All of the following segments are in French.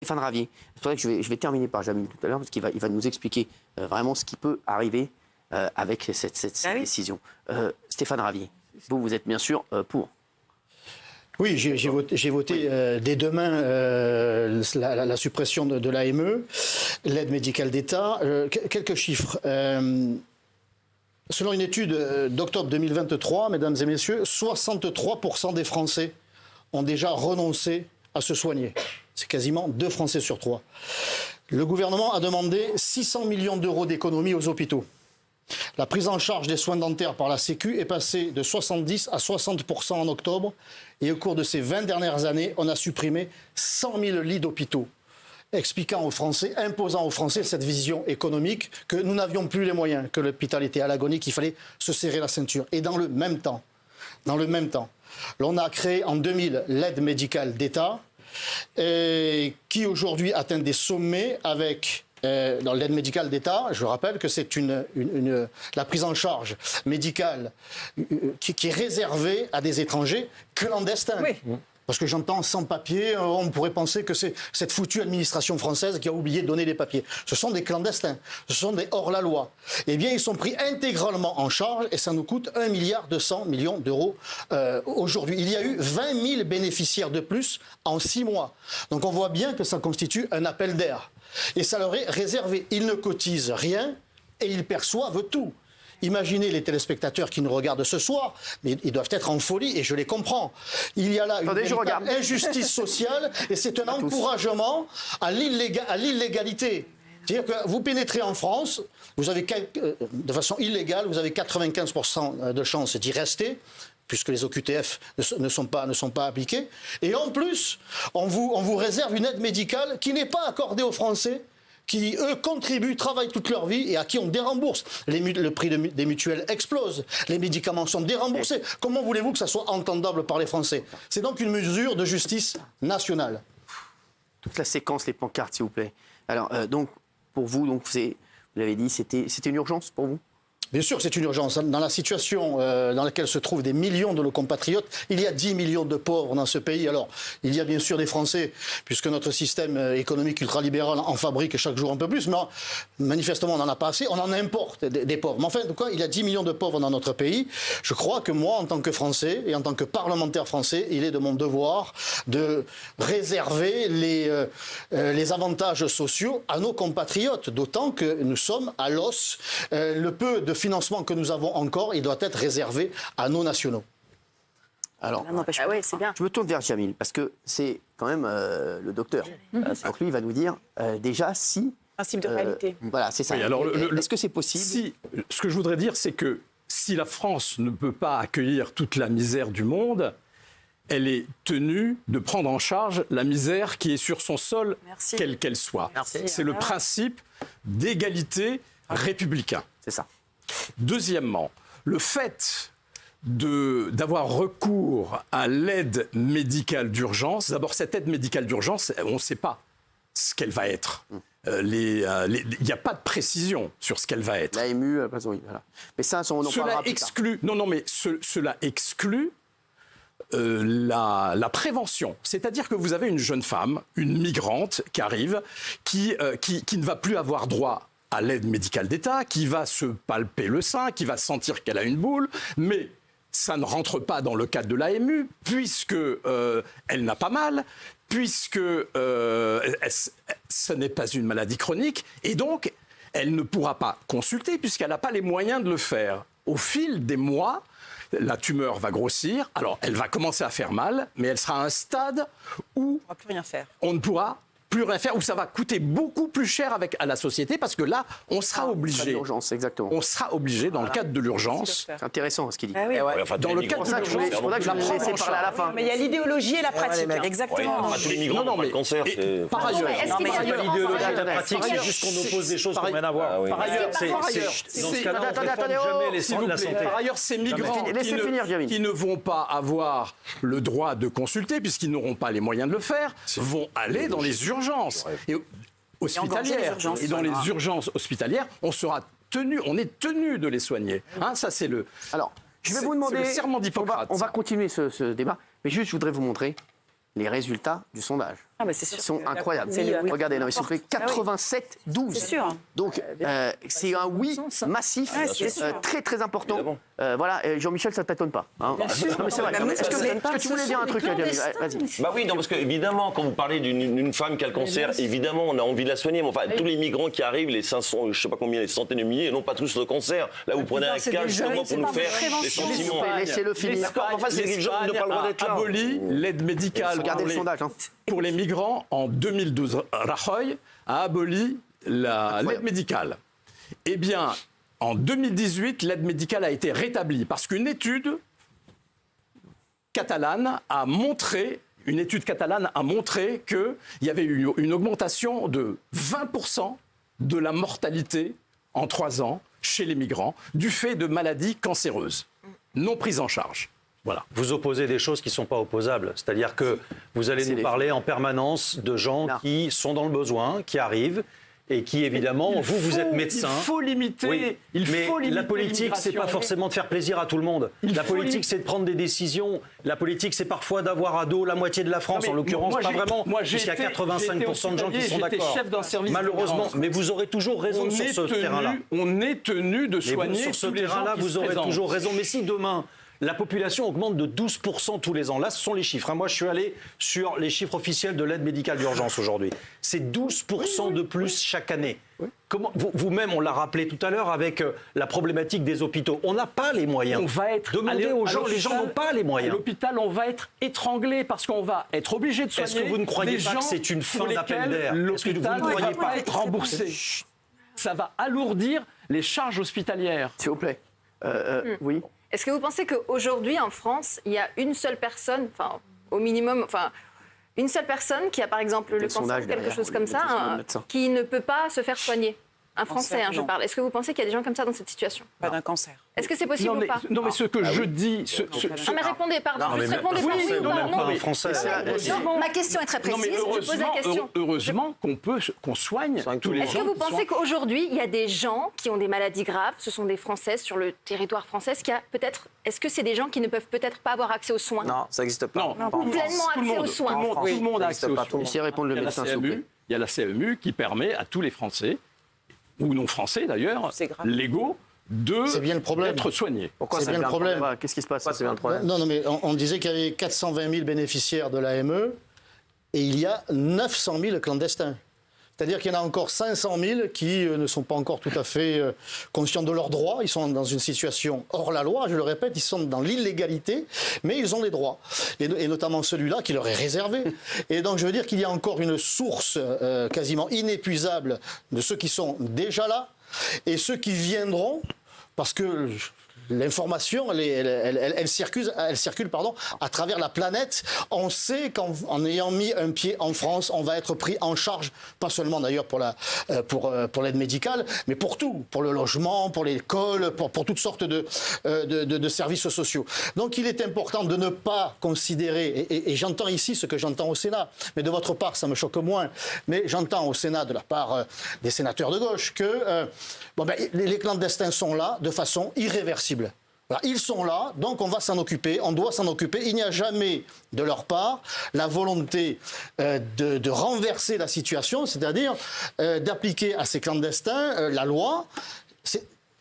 Stéphane Ravier, c'est pour ça que je vais terminer par Jamil tout à l'heure, parce qu'il va nous expliquer vraiment ce qui peut arriver avec cette décision. Stéphane Ravier, vous êtes bien sûr pour. Oui, j'ai voté dès demain la suppression de l'AME, l'aide médicale d'État. Quelques chiffres. Selon une étude d'octobre 2023, mesdames et messieurs, 63% des Français ont déjà renoncé à se soigner. C'est quasiment 2 Français sur 3. Le gouvernement a demandé 600 millions d'euros d'économies aux hôpitaux. La prise en charge des soins dentaires par la Sécu est passée de 70 à 60% en octobre. Et au cours de ces 20 dernières années, on a supprimé 100 000 lits d'hôpitaux, expliquant aux Français, imposant aux Français cette vision économique que nous n'avions plus les moyens, que l'hôpital était à l'agonie, qu'il fallait se serrer la ceinture. Et dans le même temps, l'on a créé en 2000 l'aide médicale d'État, qui aujourd'hui atteint des sommets avec... dans l'aide médicale d'État, je rappelle que c'est la prise en charge médicale qui est réservée à des étrangers clandestins. Oui. Parce que j'entends sans papier, on pourrait penser que c'est cette foutue administration française qui a oublié de donner les papiers. Ce sont des clandestins, ce sont des hors-la-loi. Eh bien, ils sont pris intégralement en charge et ça nous coûte 1,2 milliard d'euros aujourd'hui. Il y a eu 20 000 bénéficiaires de plus en 6 mois. Donc on voit bien que ça constitue un appel d'air. Et ça leur est réservé. Ils ne cotisent rien et ils perçoivent tout. Imaginez les téléspectateurs qui nous regardent ce soir, mais ils doivent être en folie et je les comprends. Il y a là une injustice sociale et c'est un encouragement à l'illégalité. C'est-à-dire que vous pénétrez en France, vous avez de façon illégale, vous avez 95% de chances d'y rester, puisque les OQTF ne sont pas appliqués. Et en plus, on vous réserve une aide médicale qui n'est pas accordée aux Français, qui, eux, contribuent, travaillent toute leur vie et à qui on dérembourse. Le prix des mutuelles explose, les médicaments sont déremboursés. Comment voulez-vous que ça soit entendable par les Français? C'est donc une mesure de justice nationale. Toute la séquence, les pancartes, s'il vous plaît. Alors, donc, pour vous, donc, vous l'avez dit, c'était une urgence pour vous? Bien sûr, c'est une urgence. Dans la situation dans laquelle se trouvent des millions de nos compatriotes, il y a 10 millions de pauvres dans ce pays. Alors, il y a bien sûr des Français, puisque notre système économique ultralibéral en fabrique chaque jour un peu plus, mais manifestement, on n'en a pas assez. On en importe des pauvres. Mais enfin, il y a 10 millions de pauvres dans notre pays. Je crois que moi, en tant que Français et en tant que parlementaire français, il est de mon devoir de réserver les avantages sociaux à nos compatriotes, d'autant que nous sommes à l'os. Le peu de financement que nous avons encore, il doit être réservé à nos nationaux. Alors, je me tourne vers Jamil, parce que c'est quand même le docteur. Donc lui, il va nous dire déjà si... Principe de réalité. Voilà, c'est ça. Oui, est-ce que c'est possible? Ce que je voudrais dire, c'est que si la France ne peut pas accueillir toute la misère du monde, elle est tenue de prendre en charge la misère qui est sur son sol, quelle qu'elle soit. C'est le principe d'égalité républicain. C'est ça. Deuxièmement, le fait d'avoir recours à l'aide médicale d'urgence, d'abord cette aide médicale d'urgence, on ne sait pas ce qu'elle va être. Il n'y a pas de précision sur ce qu'elle va être. L'AMU, oui, voilà. Mais ça, on en parlera plus tard. Cela exclut la prévention. C'est-à-dire que vous avez une jeune femme, une migrante qui arrive, qui ne va plus avoir droit à l'aide médicale d'État, qui va se palper le sein, qui va sentir qu'elle a une boule, mais ça ne rentre pas dans le cadre de l'AMU, puisque elle n'a pas mal, puisque ce n'est pas une maladie chronique, et donc elle ne pourra pas consulter, puisqu'elle n'a pas les moyens de le faire. Au fil des mois, la tumeur va grossir, alors elle va commencer à faire mal, mais elle sera à un stade où on ne pourra plus rien faire. On ne pourra plus rien faire, où ça va coûter beaucoup plus cher à la société, parce que là, on sera obligé. Exactement. On sera obligé, dans le cadre de l'urgence. C'est intéressant ce qu'il dit. Ah oui. Dans le cadre de l'urgence, c'est pour ça que je vais laisser parler à la fin. Mais il y a l'idéologie et la pratique. Exactement. Tous les migrants n'ont pas le cancer. Par ailleurs, l'idéologie et la pratique, c'est juste qu'on oppose des choses qui n'ont rien à voir. Par ailleurs, dans ce cas-là, on ne défend jamais les soins de la santé. Par ailleurs, ces migrants qui ne vont pas avoir le droit de consulter, puisqu'ils n'auront pas les moyens de le faire, vont aller dans les urgences hospitalières. Et dans les urgences hospitalières, on est tenu de les soigner. Ça, c'est le... Alors, je vais vous demander... le serment d'Hippocrate. On va continuer ce débat, mais juste, je voudrais vous montrer les résultats du sondage. Ah bah c'est sûr. Ils sont incroyables. oui, Regardez, non, ils sont fait 87-12. C'est sûr. Donc, c'est un oui massif, très très important. Voilà, et Jean-Michel, ça ne t'étonne pas. Hein. Non, mais c'est vrai. Est-ce que tu voulais dire un truc, Jérémy? Vas-y. Bah oui, non, parce que évidemment, quand vous parlez d'une femme qui a le cancer, évidemment, on a envie de la soigner. Mais enfin, tous les migrants qui arrivent, les 500, je sais pas combien, les centaines de milliers, n'ont pas tous le cancer. Là, vous prenez un cas justement pour nous faire des sentiments. Laissez-le finir. Enfin, c'est les gens qui n'ont pas le droit d'être là. Abolit l'aide médicale. Regardez le sondage. Pour les migrants, en 2012, Rajoy a aboli l'aide médicale. Eh bien, en 2018, l'aide médicale a été rétablie parce qu'une étude catalane a montré qu'il y avait eu une augmentation de 20% de la mortalité en 3 ans chez les migrants du fait de maladies cancéreuses non prises en charge. Voilà. Vous opposez des choses qui ne sont pas opposables. C'est-à-dire que vous allez nous parler en permanence de gens qui sont dans le besoin, qui arrivent et qui, évidemment, vous êtes médecin. Il faut limiter. Mais la politique, c'est pas forcément de faire plaisir à tout le monde. La politique, c'est de prendre des décisions. La politique, c'est parfois d'avoir à dos la moitié de la France. En l'occurrence, pas vraiment. Puisqu'il y a 85% de gens qui sont d'accord. Malheureusement, mais vous aurez toujours raison sur ce terrain-là. On est tenu de soigner sur ce terrain-là, vous aurez toujours raison. Mais si demain, la population augmente de 12% tous les ans. Là, ce sont les chiffres. Moi, je suis allé sur les chiffres officiels de l'aide médicale d'urgence aujourd'hui. C'est 12% de plus chaque année. Comment, vous-même, on l'a rappelé tout à l'heure avec la problématique des hôpitaux. On n'a pas les moyens. On va être Demandez aux gens, les gens n'ont pas les moyens. À l'hôpital, on va être étranglé parce qu'on va être obligé de soigner. Est-ce que vous ne croyez pas que c'est une fin d'appel d'air? L'hôpital ne va pas être remboursé. Ça va alourdir les charges hospitalières. S'il vous plaît. Oui. Est-ce que vous pensez qu'aujourd'hui, en France, il y a une seule personne, enfin, au minimum, enfin, une seule personne qui a, par exemple, le cancer ou quelque chose comme ça, qui ne peut pas se faire soigner? Un Français, je parle. Est-ce que vous pensez qu'il y a des gens comme ça dans cette situation? Pas d'un cancer. Est-ce que c'est possible ou pas? Non, mais ce que je dis... Non, mais répondez, pardon. Juste répondez pas oui ou pas. Français. Ma question est très précise. Je pose la question. Heureusement qu'on soigne tous les gens. Est-ce que vous pensez qu'aujourd'hui, il y a des gens qui ont des maladies graves, ce sont des Français sur le territoire français, est-ce que c'est des gens qui ne peuvent peut-être pas avoir accès aux soins? Non, ça n'existe pas. Non, pleinement accès aux soins. Tout le monde a accès aux soins. Laissez répondre le médecin, s'il vous plaît. Il y a la CMU qui permet à tous les Français, ou non français d'ailleurs, légaux, d'être soignés. Pourquoi c'est bien le problème? Qu'est-ce qui se passe? C'est bien le problème. Non, mais on disait qu'il y avait 420 000 bénéficiaires de l'AME et il y a 900 000 clandestins. C'est-à-dire qu'il y en a encore 500 000 qui ne sont pas encore tout à fait conscients de leurs droits. Ils sont dans une situation hors la loi, je le répète, ils sont dans l'illégalité, mais ils ont des droits. Et notamment celui-là qui leur est réservé. Et donc je veux dire qu'il y a encore une source quasiment inépuisable de ceux qui sont déjà là et ceux qui viendront, parce que... L'information, elle circule à travers la planète. On sait qu'en ayant mis un pied en France, on va être pris en charge, pas seulement d'ailleurs pour l'aide médicale, mais pour tout, pour le logement, pour l'école, pour toutes sortes de services sociaux. Donc il est important de ne pas considérer, et j'entends ici ce que j'entends au Sénat, mais de votre part ça me choque moins, mais j'entends au Sénat de la part des sénateurs de gauche que les clandestins sont là de façon irréversible. Voilà, ils sont là, donc on va s'en occuper, on doit s'en occuper. Il n'y a jamais, de leur part, la volonté de renverser la situation, c'est-à-dire d'appliquer à ces clandestins la loi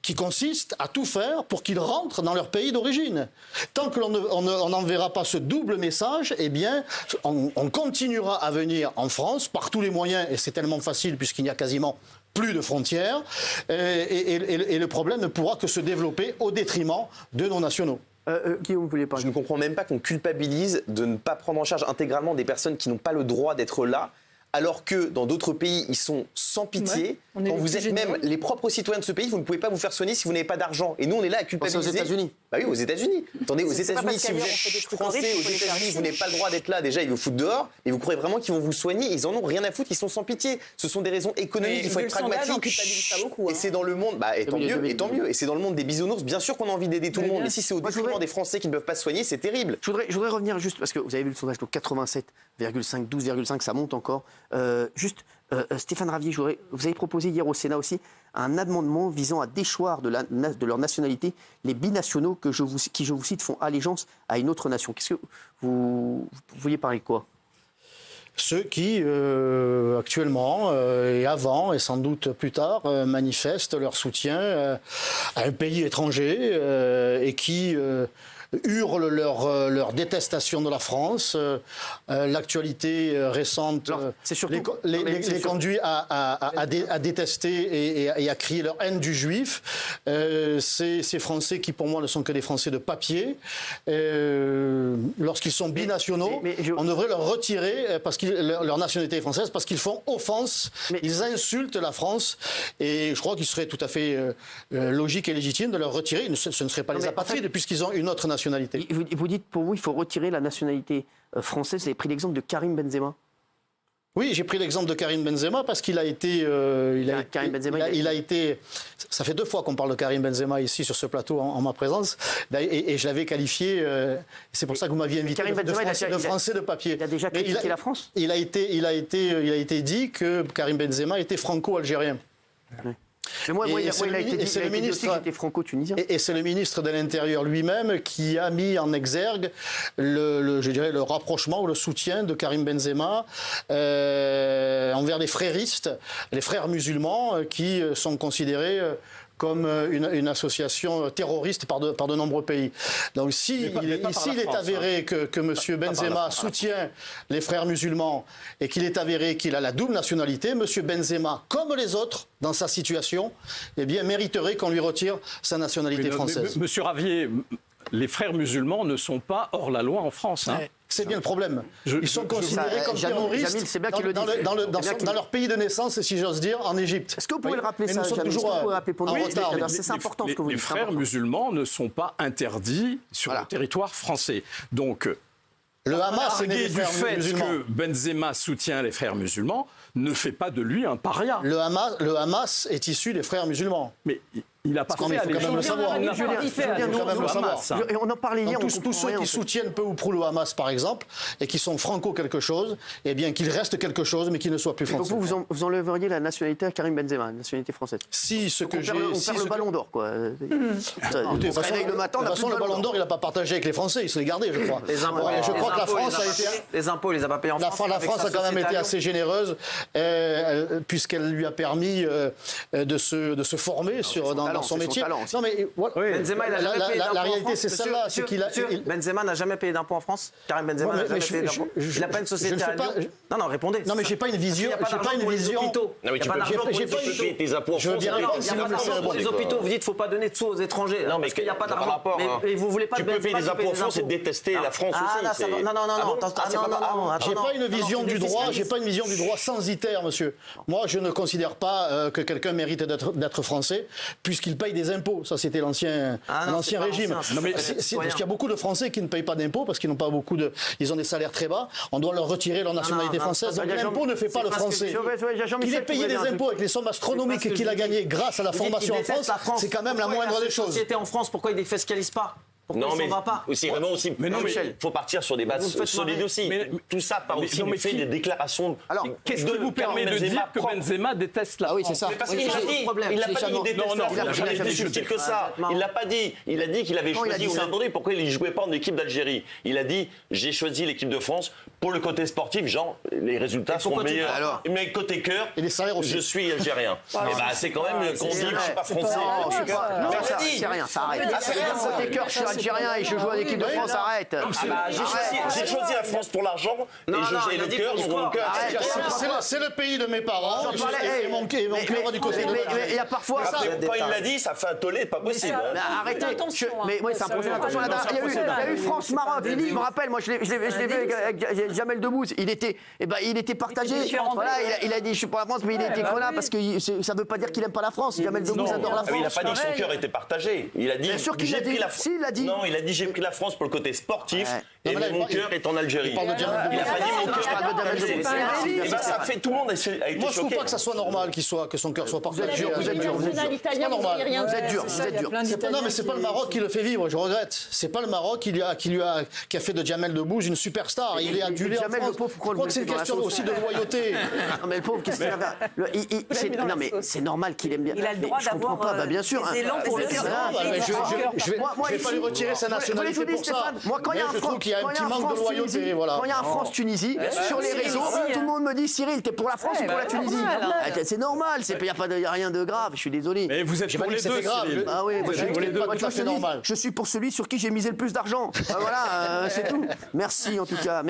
qui consiste à tout faire pour qu'ils rentrent dans leur pays d'origine. Tant que l'on n'enverra pas ce double message, eh bien, on continuera à venir en France par tous les moyens, et c'est tellement facile puisqu'il n'y a quasiment plus de frontières, et le problème ne pourra que se développer au détriment de nos nationaux. Guillaume, vous voulez pas? Je ne comprends même pas qu'on culpabilise de ne pas prendre en charge intégralement des personnes qui n'ont pas le droit d'être là, alors que dans d'autres pays, ils sont sans pitié. Quand vous êtes même les propres citoyens de ce pays, vous ne pouvez pas vous faire soigner si vous n'avez pas d'argent. Et nous, on est là à culpabiliser. Aux États-Unis. Bah oui, aux États-Unis. Attendez, aux États-Unis, si vous êtes français aux États-Unis, vous n'avez pas le droit d'être là. Déjà, ils vous foutent dehors. Et vous croyez vraiment qu'ils vont vous soigner? Ils en ont rien à foutre. Ils sont sans pitié. Ce sont des raisons économiques. Il faut être pragmatique. Et c'est dans le monde. Et tant mieux. Et c'est dans le monde des bisounours. Bien sûr qu'on a envie d'aider tout le monde. Mais si c'est au détriment des Français qui ne peuvent pas se soigner, c'est terrible. Je voudrais revenir juste parce que vous avez vu le sondage de 87,5, 12,5, ça monte encore. Stéphane Ravier, vous avez proposé hier au Sénat aussi un amendement visant à déchoir de leur nationalité les binationaux qui, je vous cite, font allégeance à une autre nation. Qu'est-ce que vous vouliez parler de quoi? ceux qui, actuellement et avant, et sans doute plus tard, manifestent leur soutien à un pays étranger et qui hurlent leur détestation de la France. L'actualité récente les conduit à détester et à crier leur haine du juif. Ces Français qui, pour moi, ne sont que des Français de papier, lorsqu'ils sont binationaux, on devrait leur retirer leur nationalité française parce qu'ils font offense, ils insultent la France. Et je crois qu'il serait tout à fait logique et légitime de leur retirer. Ce ne seraient pas les apatrides puisqu'ils ont une autre nationalité. Vous dites, pour vous, il faut retirer la nationalité française. Vous avez pris l'exemple de Karim Benzema. Oui, j'ai pris l'exemple de Karim Benzema parce qu'il a été... il a été... Ça fait 2 fois qu'on parle de Karim Benzema ici sur ce plateau en ma présence. Et je l'avais qualifié... c'est pour ça que vous m'aviez invité de Français de papier. Il a déjà critiqué la France. Il a été dit que Karim Benzema était franco-algérien. Oui. Mais moi, il a été dit que j'étais franco-tunisien. Et c'est le ministre de l'Intérieur lui-même qui a mis en exergue le rapprochement ou le soutien de Karim Benzema envers les fréristes, les frères musulmans qui sont considérés comme une association terroriste par de nombreux pays. Donc s'il est avéré que M. Benzema soutient les frères musulmans et qu'il est avéré qu'il a la double nationalité, M. Benzema, comme les autres dans sa situation, eh bien, mériterait qu'on lui retire sa nationalité française. Monsieur Ravier, les frères musulmans ne sont pas hors la loi en France. Hein. C'est bien le problème. Ils sont considérés comme terroristes dans leur pays de naissance, si j'ose dire, en Égypte. Est-ce que vous pouvez le rappeler ça? Nous sommes toujours en retard. C'est important ce que vous dites. Les frères musulmans ne sont pas interdits sur le territoire français. Donc, le Hamas est du fait que Benzema soutient les frères musulmans ne fait pas de lui un paria. Le Hamas est issu des frères musulmans. Mais il n'a pas fait il faut quand même le savoir. On en parlait hier. Tous ceux qui soutiennent peu ou prou le Hamas, par exemple, et qui sont franco quelque chose, eh bien qu'ils restent quelque chose, mais qu'ils ne soient plus français. Donc vous enlèveriez la nationalité à Karim Benzema, la nationalité française. Si ce que j'ai, on perd le ballon d'or, quoi. De toute façon, le ballon d'or, il n'a pas partagé avec les Français, il se l'est gardé, je crois. Les impôts. Je crois que la France a été. Les impôts, il les a pas payés en France. La France a quand même été assez généreuse, puisqu'elle lui a permis de se former dans son métier. Non mais Benzema, il a jamais payé d'impôts. La réalité, c'est celle-là, c'est qu'il a. Benzema n'a jamais payé d'impôts en France. Karim Benzema n'a jamais payé d'impôts. Il n'a pas une société à Lyon. Non, répondez. Non, mais j'ai pas une vision. J'ai pas une vision. Non, mais tu peux payer tes impôts en France. Je veux bien répondre. Il n'y a pas d'argent pour les hôpitaux. Vous dites qu'il ne faut pas donner de sous aux étrangers. Non, mais il n'y a pas d'argent. Mais vous voulez pas. Tu peux payer des impôts en France et détester la France aussi. Non. J'ai pas une vision du droit. J'ai pas une vision du droit censitaire, monsieur. Moi, je ne considère pas que quelqu'un mérite d'être français puisqu'il paye des impôts. Ça, c'était l'ancien régime. Parce qu'il y a beaucoup de Français qui ne payent pas d'impôts parce qu'ils n'ont pas ils ont des salaires très bas. On doit leur retirer leur nationalité française. Donc l'impôt ne fait pas le français. Qu'il ait payé des impôts avec les sommes astronomiques qu'il a gagnées grâce à la formation en France, c'est quand même la moindre des choses. Société en France, pourquoi il ne défiscalise pas? Non, mais il faut partir sur des bases solides aussi. Tout ça part aussi du fait des déclarations. Alors, qu'est-ce qui vous permet de dire que Benzema déteste la France? Ah oui, c'est ça. Parce qu'il l'a dit. Il l'a pas dit. Il est plus subtil que ça. Il l'a pas dit. Il a dit qu'il avait choisi. On a demandé pourquoi il ne jouait pas en équipe d'Algérie. Il a dit j'ai choisi l'équipe de France pour le côté sportif. Genre, les résultats sont meilleurs. Mais côté cœur, je suis algérien. C'est quand même qu'on dit que je ne suis pas français. Non, c'est rien. Ça arrête. Côté cœur, je suis algérien et je joue à l'équipe de France, arrête. J'ai choisi la France pour l'argent et le cœur, mon cœur. C'est le pays de mes parents. Et mon cœur du côté de il y a parfois ça. Quand il l'a dit, ça fait un tollé, pas possible. Arrêtez. Mais moi, ça pose attention. Il y a eu France-Maroc. Je me rappelle, moi, je l'ai vu avec Jamel Debbouze. Il était partagé. Voilà, il a dit je suis pour la France, mais il était là parce que ça ne veut pas dire qu'il n'aime pas la France. Jamel Debbouze adore la France. Il n'a pas dit que son cœur était partagé. Il a dit j'ai pris la France. Non, il a dit j'ai pris la France pour le côté sportif et mon cœur est en Algérie. Il n'a pas dit mon cœur. Et ça fait tout le monde a été choqué. Moi, je ne trouve pas que ça soit normal que son cœur soit partagé. Vous êtes dur. Vous êtes dur. Non, mais c'est pas le Maroc qui le fait vivre. Je regrette. C'est pas le Maroc qui a fait de Jamel Debbouze une superstar. Il est adulé en France. Je crois que c'est une question aussi de loyauté. Non, mais le pauvre, qu'est-ce qu'il a fait? Non, mais c'est normal qu'il aime bien. Il a le droit d'avoir bien sûr. Je vais pas lui retirer sa nationalité pour ça. Moi, quand il y a un je trouve qu'il y a un petit manque de loyauté. Voilà. Quand il y a un France-Tunisie, sur les réseaux, tout le monde me dit Cyril, t'es pour la France ou pour la Tunisie? C'est normal, il n'y a rien de grave, je suis désolé. Mais vous êtes pour les deux, Cyril. Ah oui, moi, c'est normal. je suis pour celui sur qui j'ai misé le plus d'argent. Voilà, c'est tout. Merci en tout cas. Merci.